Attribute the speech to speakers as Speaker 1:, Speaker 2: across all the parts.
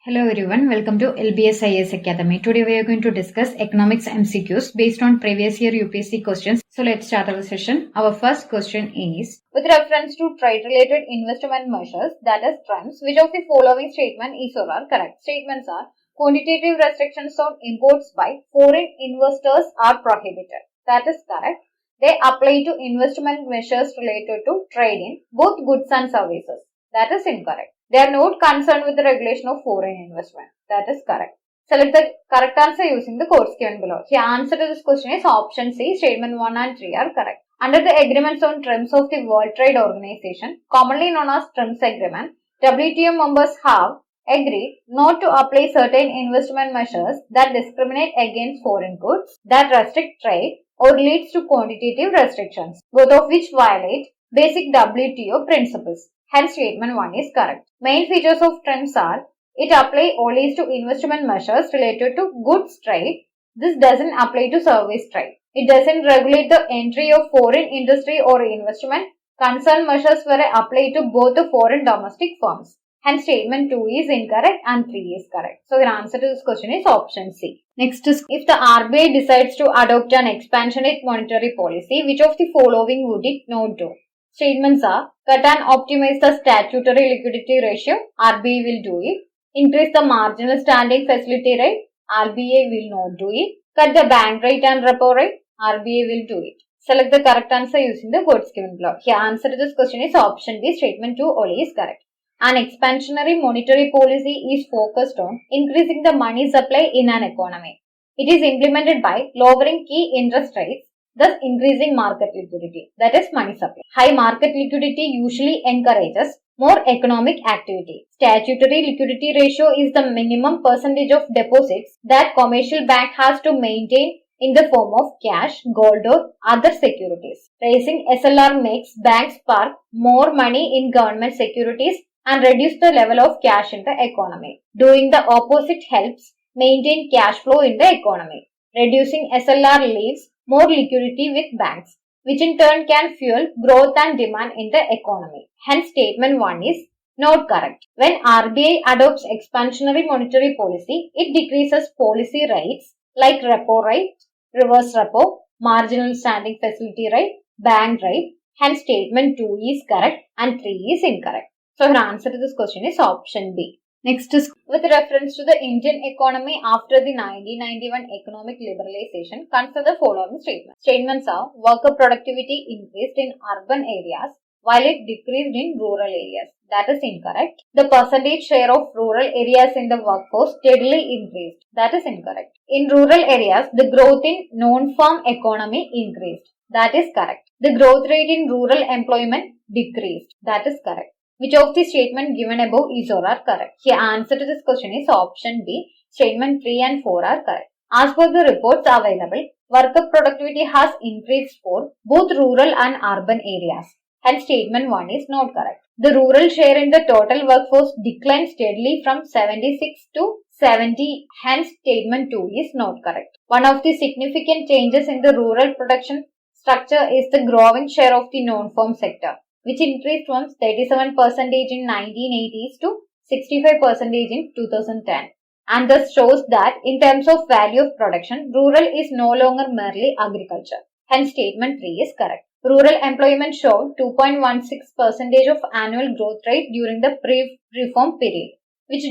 Speaker 1: Hello everyone, welcome to LBS IAS Academy. Today we are going to discuss economics MCQs based on previous year UPSC questions. So let's start our session. Our first question is, with reference to trade-related investment measures, that is TRIMs, which of the following statement is or are correct? Statements are, quantitative restrictions on imports by foreign investors are prohibited. That is correct. They apply to investment measures related to trade in both goods and services. That is incorrect. They are not concerned with the regulation of foreign investment. That is correct. Select the correct answer using the codes given below. The answer to this question is option C. Statement 1 and 3 are correct. Under the agreements on terms of the World Trade Organization, commonly known as TRIMS agreement, WTO members have agreed not to apply certain investment measures that discriminate against foreign goods, that restrict trade, or leads to quantitative restrictions, both of which violate basic WTO principles. Hence, statement 1 is correct. Main features of TRIMS are, it applies only to investment measures related to goods trade. This doesn't apply to service trade. It doesn't regulate the entry of foreign industry or investment. Concerned measures were applied to both the foreign domestic firms. Hence, statement 2 is incorrect and 3 is correct. So, your answer to this question is option C. Next is, if the RBI decides to adopt an expansionist monetary policy, which of the following would it not do? Statements are, cut and optimize the statutory liquidity ratio, RBI will do it. Increase the marginal standing facility rate, RBI will not do it. Cut the bank rate and repo rate, RBI will do it. Select the correct answer using the codes given below. Here, answer to this question is option B. Statement 2 only is correct. An expansionary monetary policy is focused on increasing the money supply in an economy. It is implemented by lowering key interest rates, thus increasing market liquidity, that is money supply. High market liquidity usually encourages more economic activity. Statutory liquidity ratio is the minimum percentage of deposits that commercial bank has to maintain in the form of cash, gold or other securities. Raising SLR makes banks park more money in government securities and reduce the level of cash in the economy. Doing the opposite helps maintain cash flow in the economy. Reducing SLR leaves more liquidity with banks, which in turn can fuel growth and demand in the economy. Hence, statement 1 is not correct. When RBI adopts expansionary monetary policy, it decreases policy rates like repo rate, reverse repo, marginal standing facility rate, bank rate. Hence, statement 2 is correct and 3 is incorrect. So, her answer to this question is option B. Next is, with reference to the Indian economy after the 1991 economic liberalization, consider the following statements. Statements are, worker productivity increased in urban areas while it decreased in rural areas. That is incorrect. The percentage share of rural areas in the workforce steadily increased. That is incorrect. In rural areas, the growth in non-farm economy increased. That is correct. The growth rate in rural employment decreased. That is correct. Which of the statement given above is or are correct? Here, answer to this question is option B. Statement 3 and 4 are correct. As per the reports available, worker productivity has increased for both rural and urban areas. Hence, statement 1 is not correct. The rural share in the total workforce declined steadily from 76 to 70. Hence, statement 2 is not correct. One of the significant changes in the rural production structure is the growing share of the non-farm sector, which increased from 37% in 1980s to 65% in 2010, and thus shows that in terms of value of production, rural is no longer merely agriculture. Hence, statement 3 is correct. Rural employment showed 2.16% of annual growth rate during the pre-reform period, which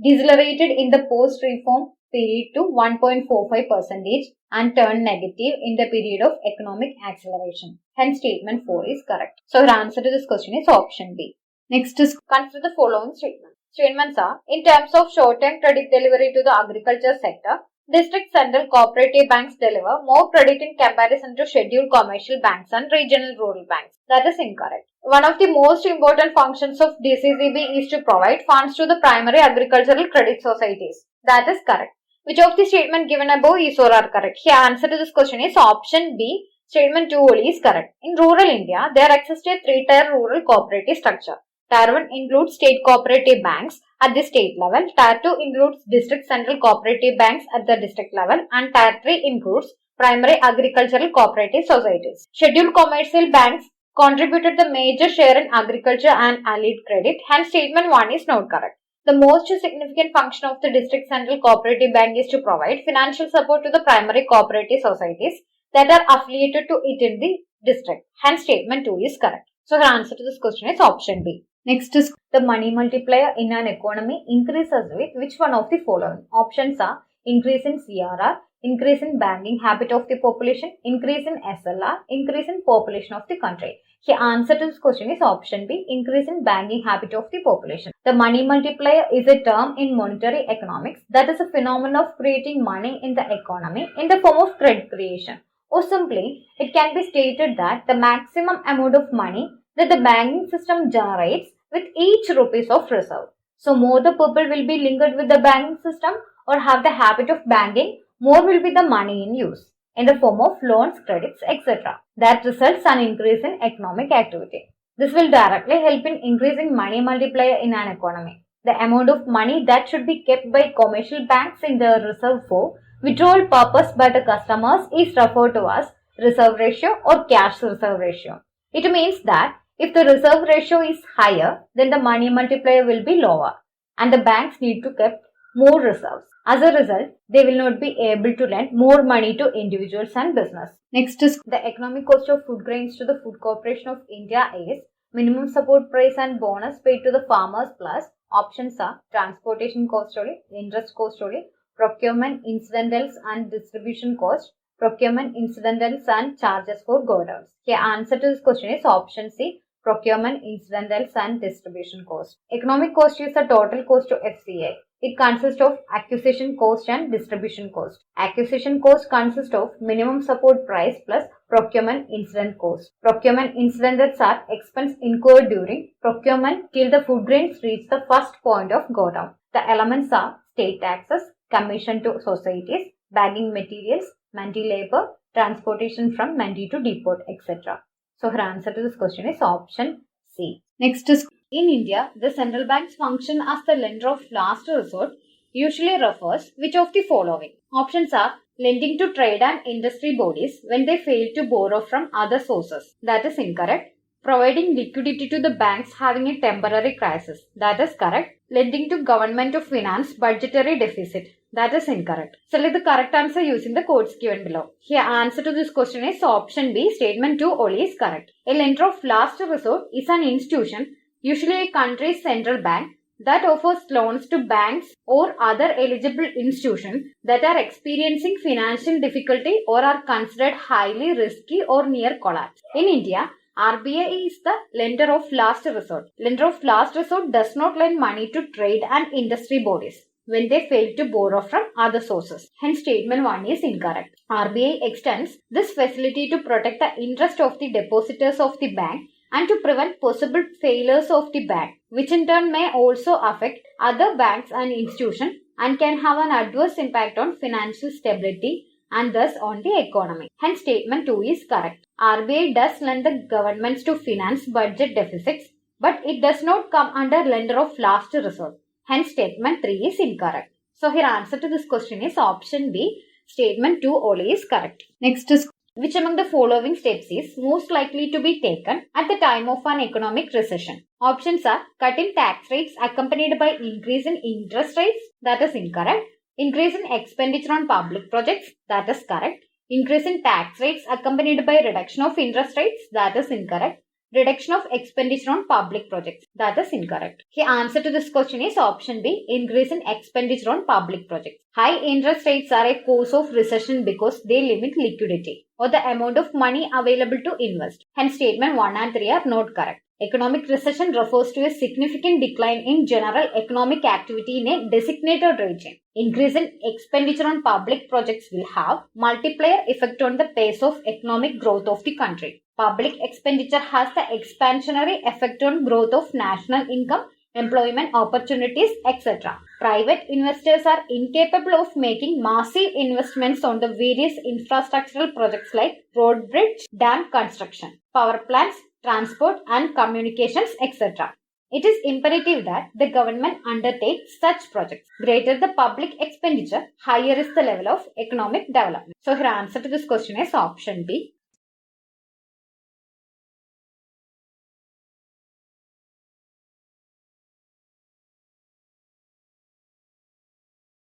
Speaker 1: decelerated in the post-reform period to 1.45% and turned negative in the period of economic acceleration. Hence, statement 4 is correct. So, her answer to this question is option B. Next is, consider the following statements. Statements are, in terms of short-term credit delivery to the agriculture sector, district central cooperative banks deliver more credit in comparison to scheduled commercial banks and regional rural banks. That is incorrect. One of the most important functions of DCCB is to provide funds to the primary agricultural credit societies. That is correct. Which of the statement given above is or are correct? Here, answer to this question is option B. Statement 2 only is correct. In rural India, there exists a three-tier rural cooperative structure. Tier 1 includes state cooperative banks at the state level. Tier 2 includes district central cooperative banks at the district level. And Tier 3 includes primary agricultural cooperative societies. Scheduled commercial banks contributed the major share in agriculture and allied credit. Hence, statement 1 is not correct. The most significant function of the district central cooperative bank is to provide financial support to the primary cooperative societies that are affiliated to it in the district. Hence, statement 2 is correct. So, the answer to this question is option B. Next is the money multiplier in an economy increases with which one of the following? Options are increase in CRR, increase in banking habit of the population, increase in SLR, increase in population of the country. The answer to this question is option B, increase in banking habit of the population. The money multiplier is a term in monetary economics that is a phenomenon of creating money in the economy in the form of credit creation. Or simply, it can be stated that the maximum amount of money that the banking system generates with each rupees of reserve. So, more the people will be linked with the banking system or have the habit of banking, more will be the money in use in the form of loans, credits, etc. That results an increase in economic activity. This will directly help in increasing money multiplier in an economy. The amount of money that should be kept by commercial banks in the reserve for withdrawal purpose by the customers is referred to as reserve ratio or cash reserve ratio. It means that if the reserve ratio is higher, then the money multiplier will be lower and the banks need to keep more reserves. As a result, they will not be able to lend more money to individuals and business. Next is the economic cost of food grains to the Food Corporation of India is minimum support price and bonus paid to the farmers plus options are transportation cost only, interest cost only, procurement incidentals and distribution cost, procurement incidentals and charges for godowns. The answer to this question is option C, procurement incidentals and distribution cost. Economic cost is the total cost to FCI. It consists of acquisition cost and distribution cost. Acquisition cost consists of minimum support price plus procurement incident cost. Procurement incidents are expense incurred during procurement till the food grains reach the first point of go down. The elements are state taxes, commission to societies, bagging materials, mandi labor, transportation from mandi to depot, etc. So her answer to this question is option C. Next is in India, the central bank's function as the lender of last resort usually refers which of the following? Options are lending to trade and industry bodies when they fail to borrow from other sources. That is incorrect. Providing liquidity to the banks having a temporary crisis. That is correct. Lending to government to finance budgetary deficit. That is incorrect. Select the correct answer using the codes given below. Here answer to this question is option B, statement 2 only is correct. A lender of last resort is an institution, usually a country's central bank, that offers loans to banks or other eligible institutions that are experiencing financial difficulty or are considered highly risky or near collapse. In India, RBI is the lender of last resort. Lender of last resort does not lend money to trade and industry bodies when they fail to borrow from other sources. Hence, statement 1 is incorrect. RBI extends this facility to protect the interest of the depositors of the bank and to prevent possible failures of the bank, which in turn may also affect other banks and institutions and can have an adverse impact on financial stability and thus on the economy. Hence, statement 2 is correct. RBI does lend the governments to finance budget deficits, but it does not come under lender of last resort. Hence, statement 3 is incorrect. So, here answer to this question is option B, statement 2 only is correct. Next is which among the following steps is most likely to be taken at the time of an economic recession? Options are cutting tax rates accompanied by increase in interest rates. That is incorrect. Increase in expenditure on public projects. That is correct. Increase in tax rates accompanied by reduction of interest rates. That is incorrect. Reduction of expenditure on public projects. That is incorrect. The answer to this question is option B, increase in expenditure on public projects. High interest rates are a cause of recession because they limit liquidity or the amount of money available to invest. Hence, statement 1 and 3 are not correct. Economic recession refers to a significant decline in general economic activity in a designated region. Increase in expenditure on public projects will have multiplier effect on the pace of economic growth of the country. Public expenditure has the expansionary effect on growth of national income, employment opportunities, etc. Private investors are incapable of making massive investments on the various infrastructural projects like road, bridge, dam construction, power plants, transport and communications, etc. It is imperative that the government undertakes such projects. Greater the public expenditure, higher is the level of economic development. So, her answer to this question is option B.